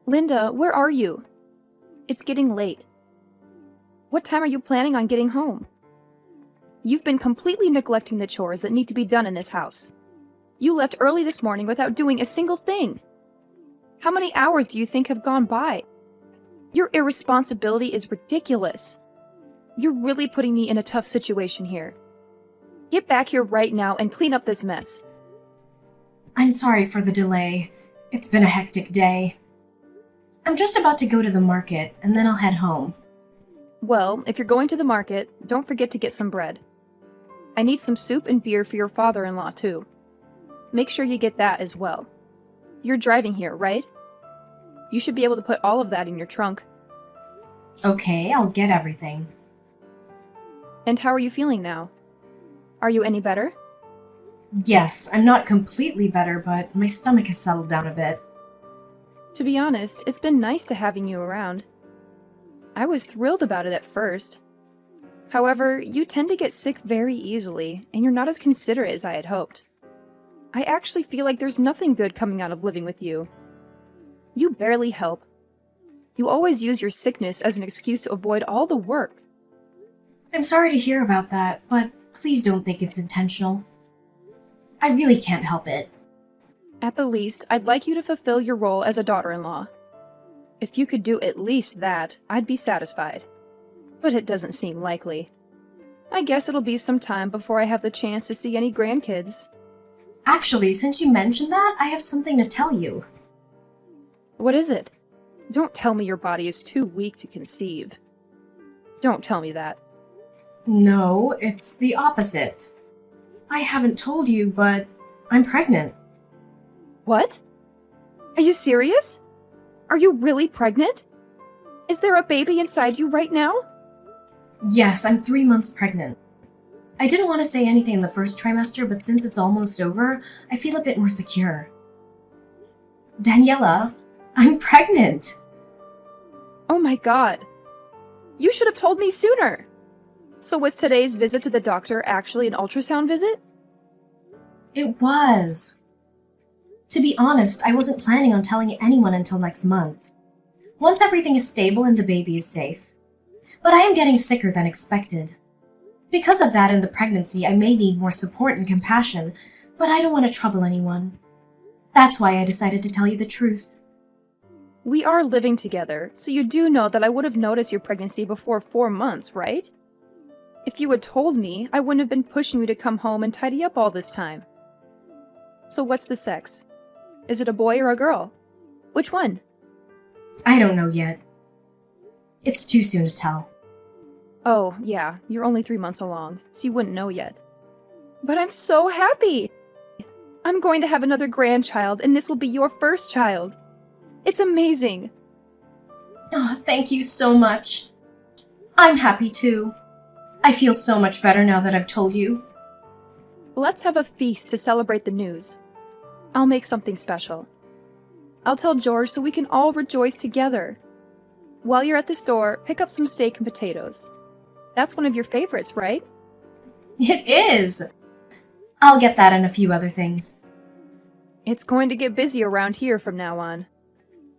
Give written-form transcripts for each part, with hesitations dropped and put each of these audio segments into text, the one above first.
Linda, where are you? It's getting late. What time are you planning on getting home? You've been completely neglecting the chores that need to be done in this house. You left early this morning without doing a single thing. How many hours do you think have gone by? Your irresponsibility is ridiculous. You're really putting me in a tough situation here. Get back here right now and clean up this mess. I'm sorry for the delay. It's been a hectic day. I'm just about to go to the market, and then I'll head home. Well, if you're going to the market, don't forget to get some bread. I need some soup and beer for your father-in-law, too. Make sure you get that as well. You're driving here, right? You should be able to put all of that in your trunk. Okay, I'll get everything. And how are you feeling now? Are you any better? Yes, I'm not completely better, but my stomach has settled down a bit. To be honest, it's been nice to having you around. I was thrilled about it at first. However, you tend to get sick very easily, and you're not as considerate as I had hoped. I actually feel like there's nothing good coming out of living with you. You barely help. You always use your sickness as an excuse to avoid all the work. I'm sorry to hear about that, but please don't think it's intentional. I really can't help it. At the least, I'd like you to fulfill your role as a daughter-in-law. If you could do at least that, I'd be satisfied. But it doesn't seem likely. I guess it'll be some time before I have the chance to see any grandkids. Actually, since you mentioned that, I have something to tell you. What is it? Don't tell me your body is too weak to conceive. Don't tell me that. No, it's the opposite. I haven't told you, but I'm pregnant. What? Are you serious? Are you really pregnant? Is there a baby inside you right now? Yes, I'm 3 months pregnant. I didn't want to say anything in the first trimester, but since it's almost over, I feel a bit more secure. Daniela, I'm pregnant! Oh my god. You should have told me sooner! So was today's visit to the doctor actually an ultrasound visit? It was. To be honest, I wasn't planning on telling anyone until next month. Once everything is stable and the baby is safe. But I am getting sicker than expected. Because of that in the pregnancy, I may need more support and compassion, but I don't want to trouble anyone. That's why I decided to tell you the truth. We are living together, so you do know that I would have noticed your pregnancy before 4 months, right? If you had told me, I wouldn't have been pushing you to come home and tidy up all this time. So what's the sex? Is it a boy or a girl? Which one? I don't know yet. It's too soon to tell. Oh, yeah, you're only 3 months along, so you wouldn't know yet. But I'm so happy! I'm going to have another grandchild, and this will be your first child. It's amazing! Oh, thank you so much. I'm happy too. I feel so much better now that I've told you. Let's have a feast to celebrate the news. I'll make something special. I'll tell George so we can all rejoice together. While you're at the store, pick up some steak and potatoes. That's one of your favorites, right? It is! I'll get that and a few other things. It's going to get busy around here from now on.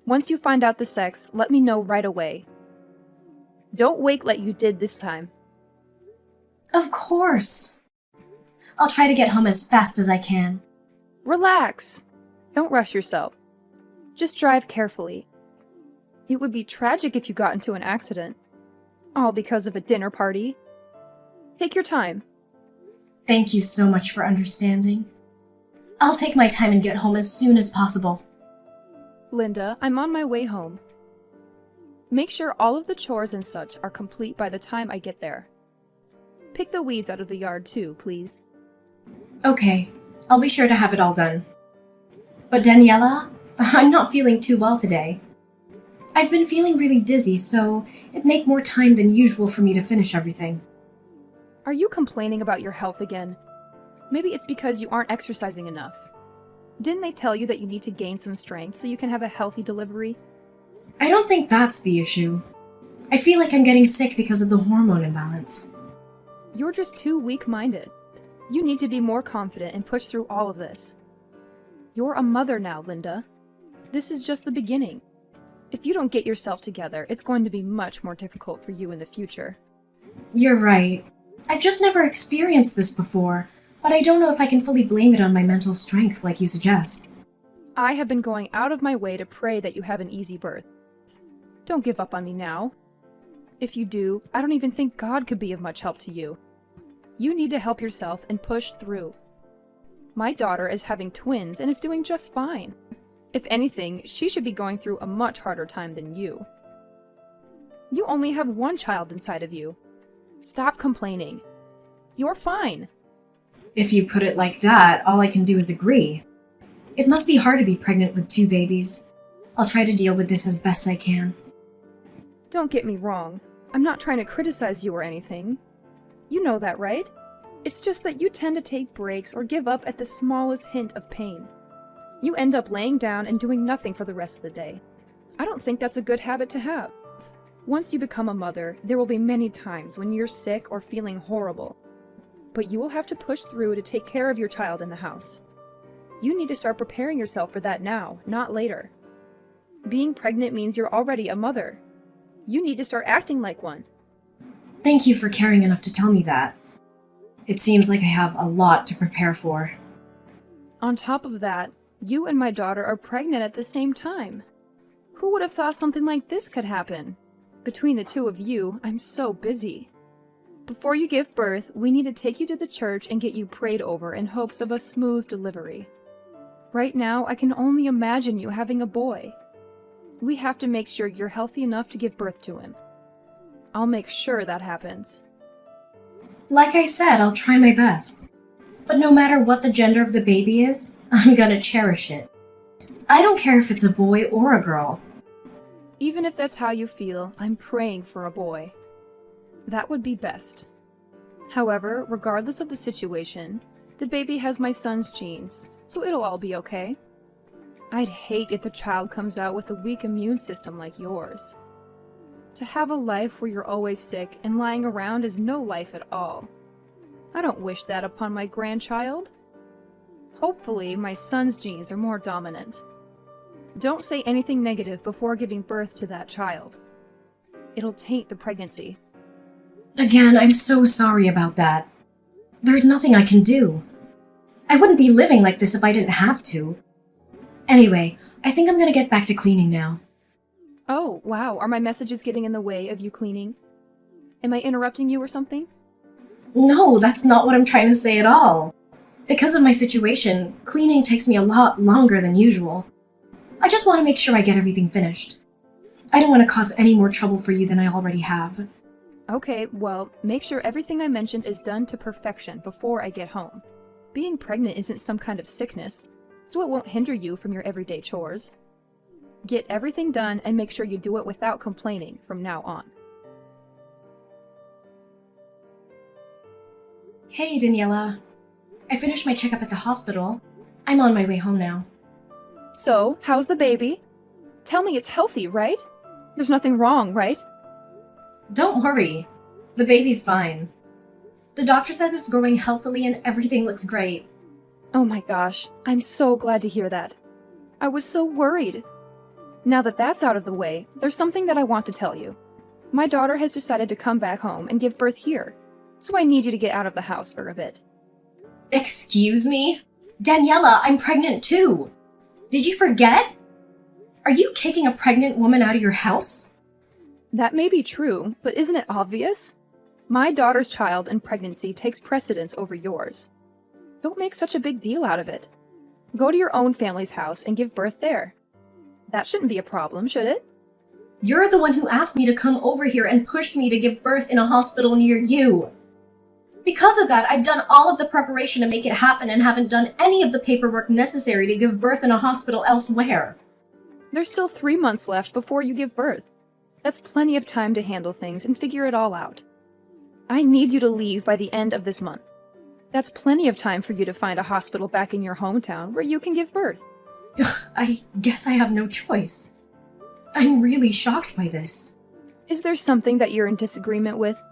Once you find out the sex, let me know right away. Don't wait like you did this time. Of course. I'll try to get home as fast as I can. Relax. Don't rush yourself. Just drive carefully. It would be tragic if you got into an accident. All because of a dinner party. Take your time. Thank you so much for understanding. I'll take my time and get home as soon as possible. Linda, I'm on my way home. Make sure all of the chores and such are complete by the time I get there. Pick the weeds out of the yard too, please. Okay, I'll be sure to have it all done. But Daniela, I'm not feeling too well today. I've been feeling really dizzy, so it'd make more time than usual for me to finish everything. Are you complaining about your health again? Maybe it's because you aren't exercising enough. Didn't they tell you that you need to gain some strength so you can have a healthy delivery? I don't think that's the issue. I feel like I'm getting sick because of the hormone imbalance. You're just too weak-minded. You need to be more confident and push through all of this. You're a mother now, Linda. This is just the beginning. If you don't get yourself together, it's going to be much more difficult for you in the future. You're right. I've just never experienced this before, but I don't know if I can fully blame it on my mental strength like you suggest. I have been going out of my way to pray that you have an easy birth. Don't give up on me now. If you do, I don't even think God could be of much help to you. You need to help yourself and push through. My daughter is having twins and is doing just fine. If anything, she should be going through a much harder time than you. You only have one child inside of you. Stop complaining. You're fine. If you put it like that, all I can do is agree. It must be hard to be pregnant with 2 babies. I'll try to deal with this as best I can. Don't get me wrong. I'm not trying to criticize you or anything. You know that, right? It's just that you tend to take breaks or give up at the smallest hint of pain. You end up laying down and doing nothing for the rest of the day. I don't think that's a good habit to have. Once you become a mother, there will be many times when you're sick or feeling horrible. But you will have to push through to take care of your child in the house. You need to start preparing yourself for that now, not later. Being pregnant means you're already a mother. You need to start acting like one. Thank you for caring enough to tell me that. It seems like I have a lot to prepare for. On top of that, you and my daughter are pregnant at the same time. Who would have thought something like this could happen? Between the two of you, I'm so busy. Before you give birth, we need to take you to the church and get you prayed over in hopes of a smooth delivery. Right now, I can only imagine you having a boy. We have to make sure you're healthy enough to give birth to him. I'll make sure that happens. Like I said, I'll try my best. But no matter what the gender of the baby is, I'm gonna cherish it. I don't care if it's a boy or a girl. Even if that's how you feel, I'm praying for a boy. That would be best. However, regardless of the situation, the baby has my son's genes, so it'll all be okay. I'd hate if the child comes out with a weak immune system like yours. To have a life where you're always sick and lying around is no life at all. I don't wish that upon my grandchild. Hopefully, my son's genes are more dominant. Don't say anything negative before giving birth to that child. It'll taint the pregnancy. Again, I'm so sorry about that. There's nothing I can do. I wouldn't be living like this if I didn't have to. Anyway, I think I'm gonna get back to cleaning now. Oh, wow, are my messages getting in the way of you cleaning? Am I interrupting you or something? No, that's not what I'm trying to say at all. Because of my situation, cleaning takes me a lot longer than usual. I just want to make sure I get everything finished. I don't want to cause any more trouble for you than I already have. Okay, well, make sure everything I mentioned is done to perfection before I get home. Being pregnant isn't some kind of sickness, so it won't hinder you from your everyday chores. Get everything done and make sure you do it without complaining from now on. Hey, Daniela. I finished my checkup at the hospital. I'm on my way home now. So, how's the baby? Tell me it's healthy, right? There's nothing wrong, right? Don't worry. The baby's fine. The doctor said it's growing healthily and everything looks great. Oh my gosh, I'm so glad to hear that. I was so worried. Now that that's out of the way, there's something that I want to tell you. My daughter has decided to come back home and give birth here, so I need you to get out of the house for a bit. Excuse me? Daniela, I'm pregnant too. Did you forget? Are you kicking a pregnant woman out of your house? That may be true, but isn't it obvious? My daughter's child and pregnancy takes precedence over yours. Don't make such a big deal out of it. Go to your own family's house and give birth there. That shouldn't be a problem, should it? You're the one who asked me to come over here and pushed me to give birth in a hospital near you. Because of that, I've done all of the preparation to make it happen and haven't done any of the paperwork necessary to give birth in a hospital elsewhere. There's still 3 months left before you give birth. That's plenty of time to handle things and figure it all out. I need you to leave by the end of this month. That's plenty of time for you to find a hospital back in your hometown where you can give birth. I guess I have no choice. I'm really shocked by this. Is there something that you're in disagreement with?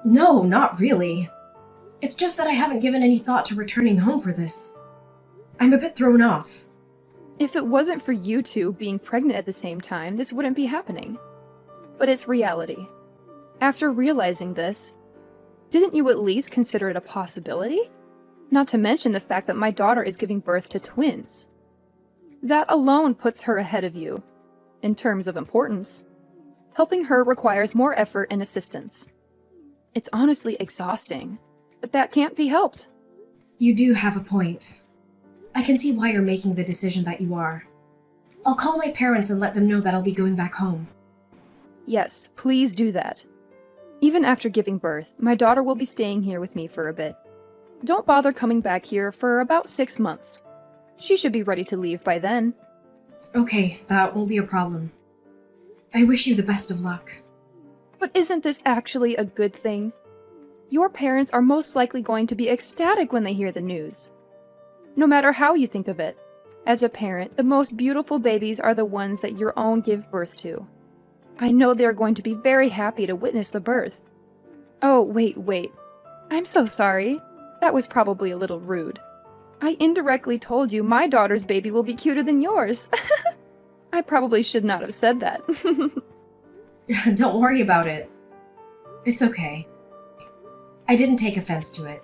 No, not really. It's just that I haven't given any thought to returning home for this. I'm a bit thrown off. If it wasn't for you two being pregnant at the same time, this wouldn't be happening. But it's reality. After realizing this, didn't you at least consider it a possibility? Not to mention the fact that my daughter is giving birth to twins. That alone puts her ahead of you, in terms of importance. Helping her requires more effort and assistance. It's honestly exhausting, but that can't be helped. You do have a point. I can see why you're making the decision that you are. I'll call my parents and let them know that I'll be going back home. Yes, please do that. Even after giving birth, my daughter will be staying here with me for a bit. Don't bother coming back here for about 6 months. She should be ready to leave by then. Okay, that won't be a problem. I wish you the best of luck. But isn't this actually a good thing? Your parents are most likely going to be ecstatic when they hear the news. No matter how you think of it, as a parent, the most beautiful babies are the ones that your own give birth to. I know they're going to be very happy to witness the birth. Oh, wait. I'm so sorry. That was probably a little rude. I indirectly told you my daughter's baby will be cuter than yours. I probably should not have said that. Don't worry about it. It's okay. I didn't take offense to it.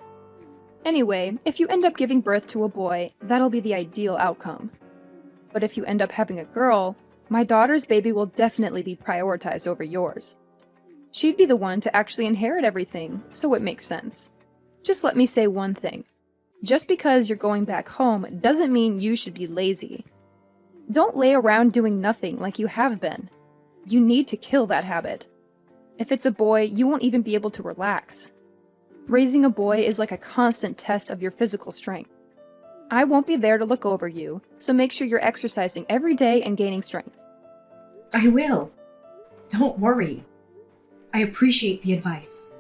Anyway, if you end up giving birth to a boy, that'll be the ideal outcome. But if you end up having a girl, my daughter's baby will definitely be prioritized over yours. She'd be the one to actually inherit everything, so it makes sense. Just let me say one thing. Just because you're going back home doesn't mean you should be lazy. Don't lay around doing nothing like you have been. You need to kill that habit. If it's a boy, you won't even be able to relax. Raising a boy is like a constant test of your physical strength. I won't be there to look over you, so make sure you're exercising every day and gaining strength. I will. Don't worry. I appreciate the advice.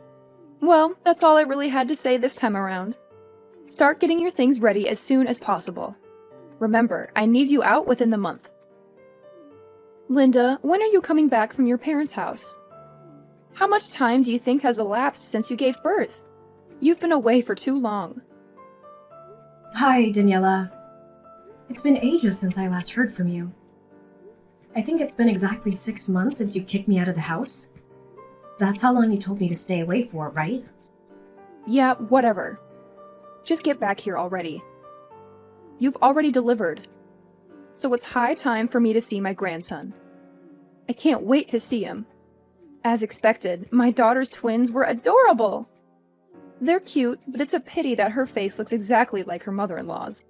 Well, that's all I really had to say this time around. Start getting your things ready as soon as possible. Remember, I need you out within the month. Linda, when are you coming back from your parents' house? How much time do you think has elapsed since you gave birth? You've been away for too long. Hi, Daniela. It's been ages since I last heard from you. I think it's been exactly 6 months since you kicked me out of the house. That's how long you told me to stay away for, right? Yeah, whatever. Just get back here already. You've already delivered. So it's high time for me to see my grandson. I can't wait to see him. As expected, my daughter's twins were adorable. They're cute, but it's a pity that her face looks exactly like her mother-in-law's.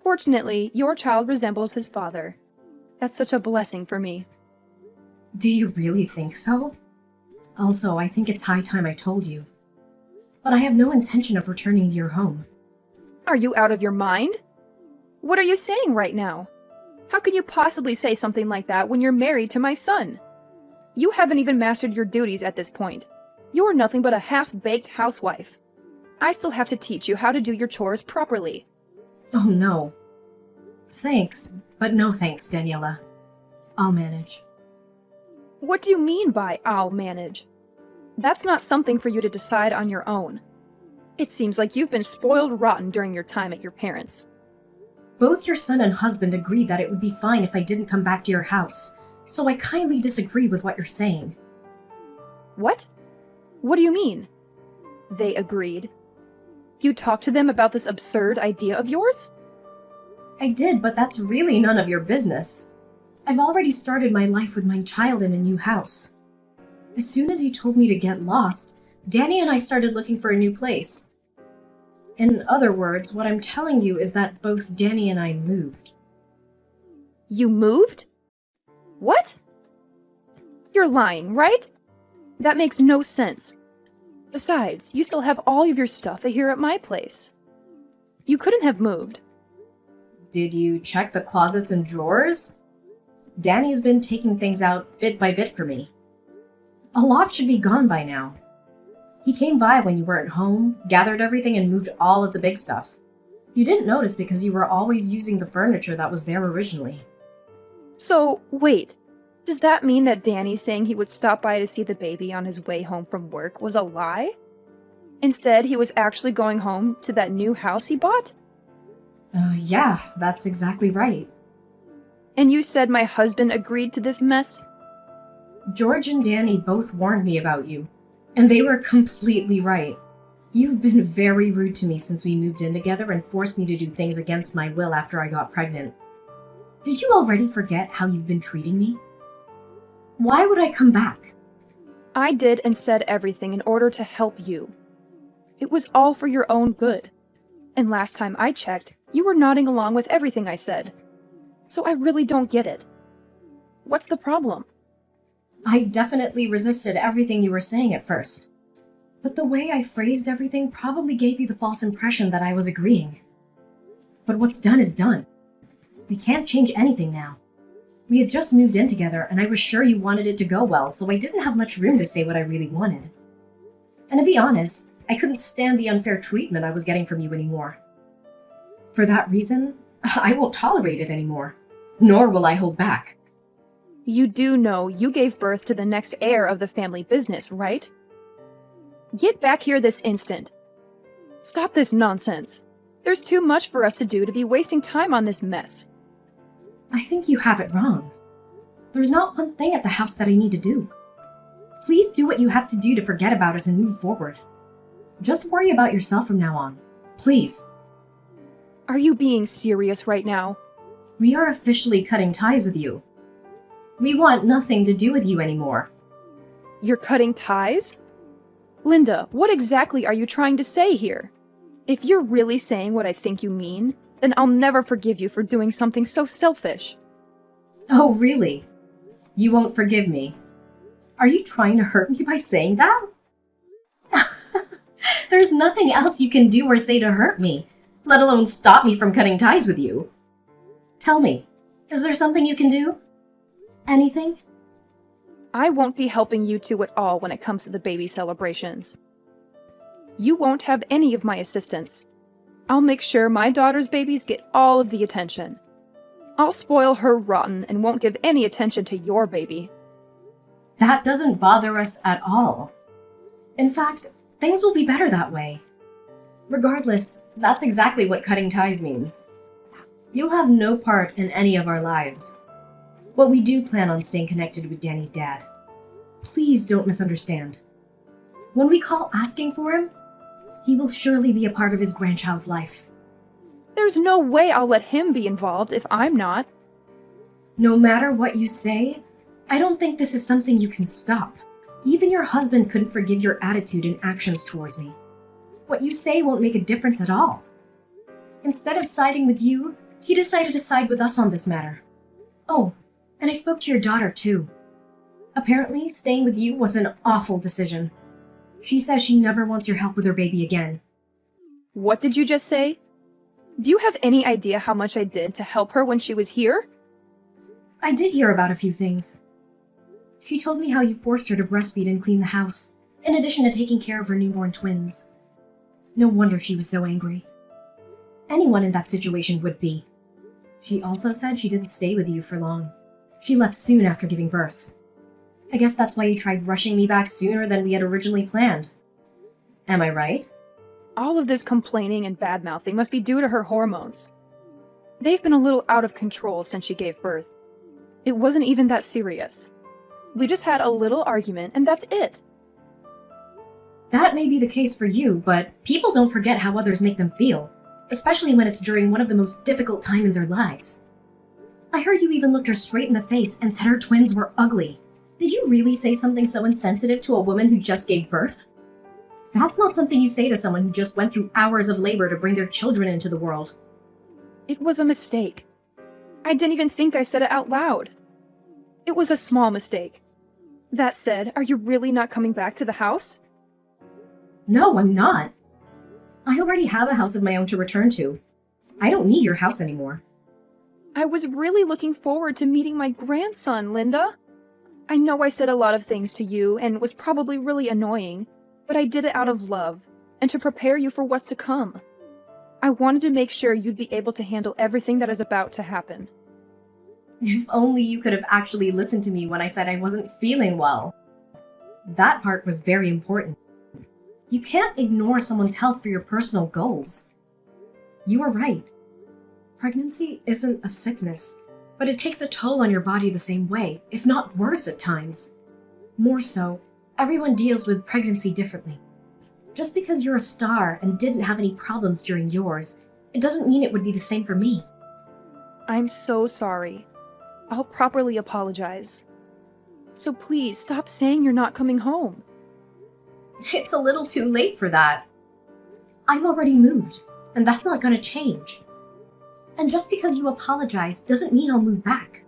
Fortunately, your child resembles his father. That's such a blessing for me. Do you really think so? Also, I think it's high time I told you. But I have no intention of returning to your home. Are you out of your mind? What are you saying right now? How can you possibly say something like that when you're married to my son? You haven't even mastered your duties at this point. You're nothing but a half-baked housewife. I still have to teach you how to do your chores properly. Oh no. Thanks, but no thanks, Daniela. I'll manage. What do you mean by I'll manage? That's not something for you to decide on your own. It seems like you've been spoiled rotten during your time at your parents'. Both your son and husband agreed that it would be fine if I didn't come back to your house, so I kindly disagree with what you're saying. What? What do you mean? They agreed. You talked to them about this absurd idea of yours? I did, but that's really none of your business. I've already started my life with my child in a new house. As soon as you told me to get lost, Danny and I started looking for a new place. In other words, what I'm telling you is that both Danny and I moved. You moved? What? You're lying, right? That makes no sense. Besides, you still have all of your stuff here at my place. You couldn't have moved. Did you check the closets and drawers? Danny's been taking things out bit by bit for me. A lot should be gone by now. He came by when you weren't home, gathered everything, and moved all of the big stuff. You didn't notice because you were always using the furniture that was there originally. So, wait. Does that mean that Danny saying he would stop by to see the baby on his way home from work was a lie? Instead, he was actually going home to that new house he bought? Yeah, that's exactly right. And you said my husband agreed to this mess? George and Danny both warned me about you, and they were completely right. You've been very rude to me since we moved in together and forced me to do things against my will after I got pregnant. Did you already forget how you've been treating me? Why would I come back? I did and said everything in order to help you. It was all for your own good. And last time I checked, you were nodding along with everything I said. So I really don't get it. What's the problem? I definitely resisted everything you were saying at first. But the way I phrased everything probably gave you the false impression that I was agreeing. But what's done is done. We can't change anything now. We had just moved in together, and I was sure you wanted it to go well, so I didn't have much room to say what I really wanted. And to be honest, I couldn't stand the unfair treatment I was getting from you anymore. For that reason, I won't tolerate it anymore. Nor will I hold back. You do know you gave birth to the next heir of the family business, right? Get back here this instant. Stop this nonsense. There's too much for us to do to be wasting time on this mess. I think you have it wrong. There's not one thing at the house that I need to do. Please do what you have to do to forget about us and move forward. Just worry about yourself from now on. Please. Are you being serious right now? We are officially cutting ties with you. We want nothing to do with you anymore. You're cutting ties? Linda, what exactly are you trying to say here? If you're really saying what I think you mean, then I'll never forgive you for doing something so selfish. Oh, really? You won't forgive me? Are you trying to hurt me by saying that? There's nothing else you can do or say to hurt me, let alone stop me from cutting ties with you. Tell me, is there something you can do? Anything? I won't be helping you two at all when it comes to the baby celebrations. You won't have any of my assistance. I'll make sure my daughter's babies get all of the attention. I'll spoil her rotten and won't give any attention to your baby. That doesn't bother us at all. In fact, things will be better that way. Regardless, that's exactly what cutting ties means. You'll have no part in any of our lives. But we do plan on staying connected with Danny's dad. Please don't misunderstand. When we call asking for him, he will surely be a part of his grandchild's life. There's no way I'll let him be involved if I'm not. No matter what you say, I don't think this is something you can stop. Even your husband couldn't forgive your attitude and actions towards me. What you say won't make a difference at all. Instead of siding with you, he decided to side with us on this matter. Oh, and I spoke to your daughter too. Apparently, staying with you was an awful decision. She says she never wants your help with her baby again. What did you just say? Do you have any idea how much I did to help her when she was here? I did hear about a few things. She told me how you forced her to breastfeed and clean the house, in addition to taking care of her newborn twins. No wonder she was so angry. Anyone in that situation would be. She also said she didn't stay with you for long. She left soon after giving birth. I guess that's why you tried rushing me back sooner than we had originally planned. Am I right? All of this complaining and bad-mouthing must be due to her hormones. They've been a little out of control since she gave birth. It wasn't even that serious. We just had a little argument and that's it. That may be the case for you, but people don't forget how others make them feel, especially when it's during one of the most difficult time in their lives. I heard you even looked her straight in the face and said her twins were ugly. Did you really say something so insensitive to a woman who just gave birth? That's not something you say to someone who just went through hours of labor to bring their children into the world. It was a mistake. I didn't even think I said it out loud. It was a small mistake. That said, are you really not coming back to the house? No, I'm not. I already have a house of my own to return to. I don't need your house anymore. I was really looking forward to meeting my grandson, Linda. I know I said a lot of things to you and was probably really annoying, but I did it out of love and to prepare you for what's to come. I wanted to make sure you'd be able to handle everything that is about to happen. If only you could have actually listened to me when I said I wasn't feeling well. That part was very important. You can't ignore someone's health for your personal goals. You are right. Pregnancy isn't a sickness. But it takes a toll on your body the same way, if not worse at times. More so, everyone deals with pregnancy differently. Just because you're a star and didn't have any problems during yours, it doesn't mean it would be the same for me. I'm so sorry. I'll properly apologize. So please stop saying you're not coming home. It's a little too late for that. I've already moved, and that's not going to change. And just because you apologize doesn't mean I'll move back.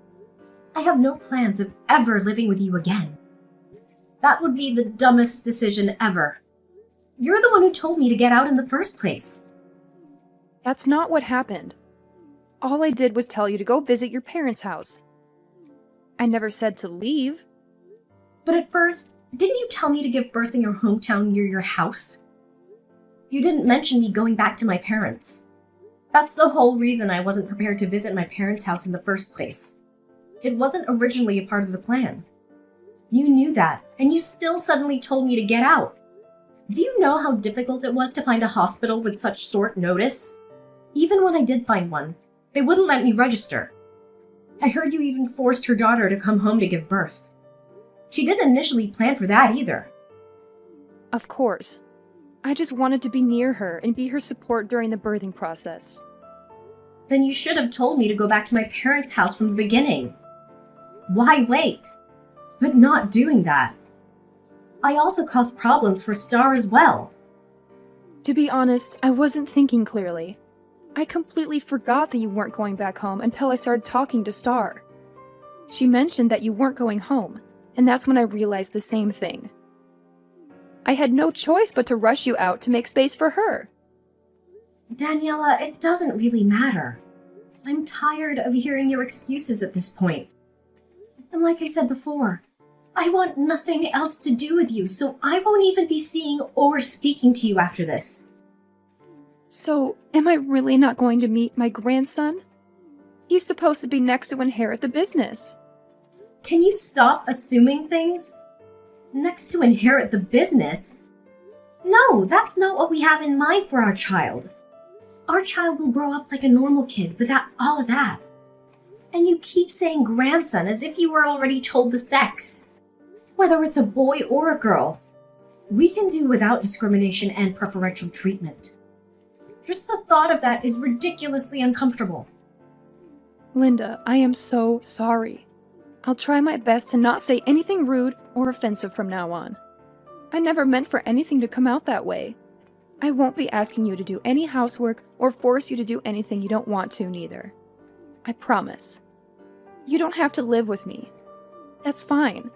I have no plans of ever living with you again. That would be the dumbest decision ever. You're the one who told me to get out in the first place. That's not what happened. All I did was tell you to go visit your parents' house. I never said to leave. But at first, didn't you tell me to give birth in your hometown near your house? You didn't mention me going back to my parents. That's the whole reason I wasn't prepared to visit my parents' house in the first place. It wasn't originally a part of the plan. You knew that, and you still suddenly told me to get out. Do you know how difficult it was to find a hospital with such short notice? Even when I did find one, they wouldn't let me register. I heard you even forced her daughter to come home to give birth. She didn't initially plan for that either. Of course. I just wanted to be near her and be her support during the birthing process. Then you should have told me to go back to my parents' house from the beginning. Why wait? But not doing that. I also caused problems for Star as well. To be honest, I wasn't thinking clearly. I completely forgot that you weren't going back home until I started talking to Star. She mentioned that you weren't going home, and that's when I realized the same thing. I had no choice but to rush you out to make space for her. Daniela, it doesn't really matter. I'm tired of hearing your excuses at this point. And like I said before, I want nothing else to do with you, so I won't even be seeing or speaking to you after this. So, am I really not going to meet my grandson? He's supposed to be next to inherit the business. Can you stop assuming things? Next to inherit the business? No, that's not what we have in mind for our child. Our child will grow up like a normal kid without all of that. And you keep saying grandson as if you were already told the sex. Whether it's a boy or a girl, we can do without discrimination and preferential treatment. Just the thought of that is ridiculously uncomfortable. Linda, I am so sorry. I'll try my best to not say anything rude or offensive from now on. I never meant for anything to come out that way. I won't be asking you to do any housework or force you to do anything you don't want to, neither. I promise. You don't have to live with me. That's fine.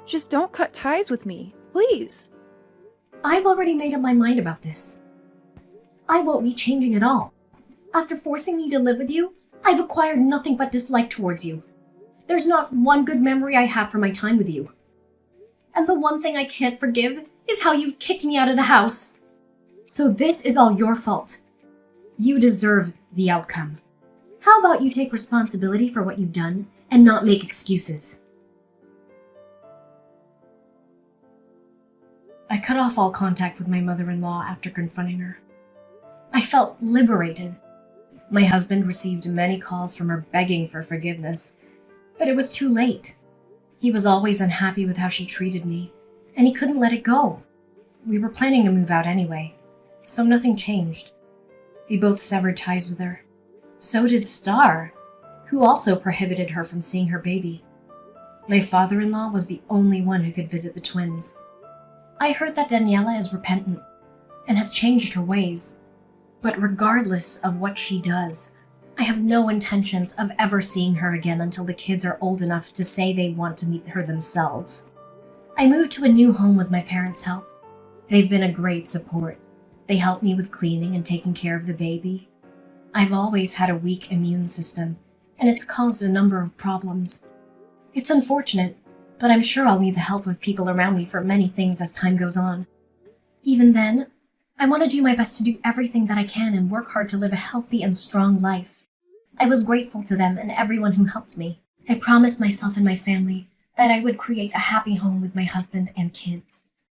Just don't cut ties with me, please. I've already made up my mind about this. I won't be changing at all. After forcing me to live with you, I've acquired nothing but dislike towards you. There's not one good memory I have from my time with you. And the one thing I can't forgive is how you've kicked me out of the house. So this is all your fault. You deserve the outcome. How about you take responsibility for what you've done and not make excuses? I cut off all contact with my mother-in-law after confronting her. I felt liberated. My husband received many calls from her begging for forgiveness, but it was too late. He was always unhappy with how she treated me, and he couldn't let it go. We were planning to move out anyway, so nothing changed. We both severed ties with her. So did Star, who also prohibited her from seeing her baby. My father-in-law was the only one who could visit the twins. I heard that Daniela is repentant and has changed her ways. But regardless of what she does, I have no intentions of ever seeing her again until the kids are old enough to say they want to meet her themselves. I moved to a new home with my parents' help. They've been a great support. They help me with cleaning and taking care of the baby. I've always had a weak immune system, and it's caused a number of problems. It's unfortunate, but I'm sure I'll need the help of people around me for many things as time goes on. Even then, I want to do my best to do everything that I can and work hard to live a healthy and strong life. I was grateful to them and everyone who helped me. I promised myself and my family that I would create a happy home with my husband and kids.